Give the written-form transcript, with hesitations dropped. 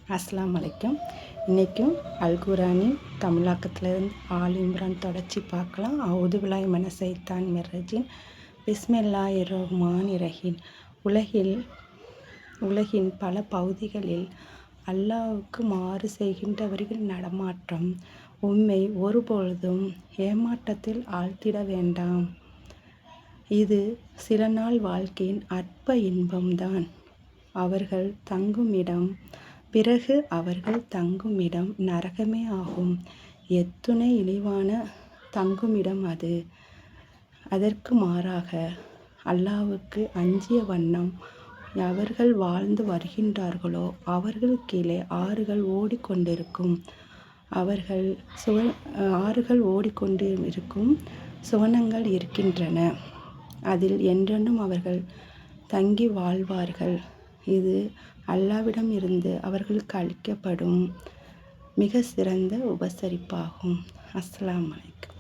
அஸ்ஸலாமு அலைக்கும். இன்றைக்கும் அல்குரானின் தமிழாக்கத்திலிருந்து ஆல் இம்ரான் தொடர்ச்சி பார்க்கலாம். அவுது பில்லாஹி மினஷ் ஷைத்தானிர் ரஜீம். பிஸ்மில்லாஹிர் ரஹ்மானிர் ரஹீம். உலகின் பல பகுதிகளில் அல்லாஹ்வுக்கு மாறு செய்கின்றவர்கள் நடமாட்டம் உம்மை ஒருபொழுதும் ஏமாற்றத்தில் ஆழ்த்திட வேண்டாம். இது சில நாள் வாழ்க்கையின் அற்ப இன்பம்தான். அவர்கள் தங்குமிடம், பிறகு அவர்கள் தங்குமிடம் நரகமே ஆகும். எத்துணை இழிவான தங்குமிடம் அது! அதற்கு மாறாக அல்லாஹ்வுக்கு அஞ்சிய வண்ணம் அவர்கள் வாழ்ந்து வருகின்றார்களோ அவர்கள் கீழே ஆறுகள் ஓடிக்கொண்டிருக்கும் சுவனங்கள் இருக்கின்றன. அதில் என்றென்றும் அவர்கள் தங்கி வாழ்வார்கள். இது அல்லாஹ்விடம் இருந்து அவர்களுக்கு அளிக்கப்படும் மிக சிறந்த உபசரிப்பாகும். அஸ்ஸலாமு அலைக்கும்.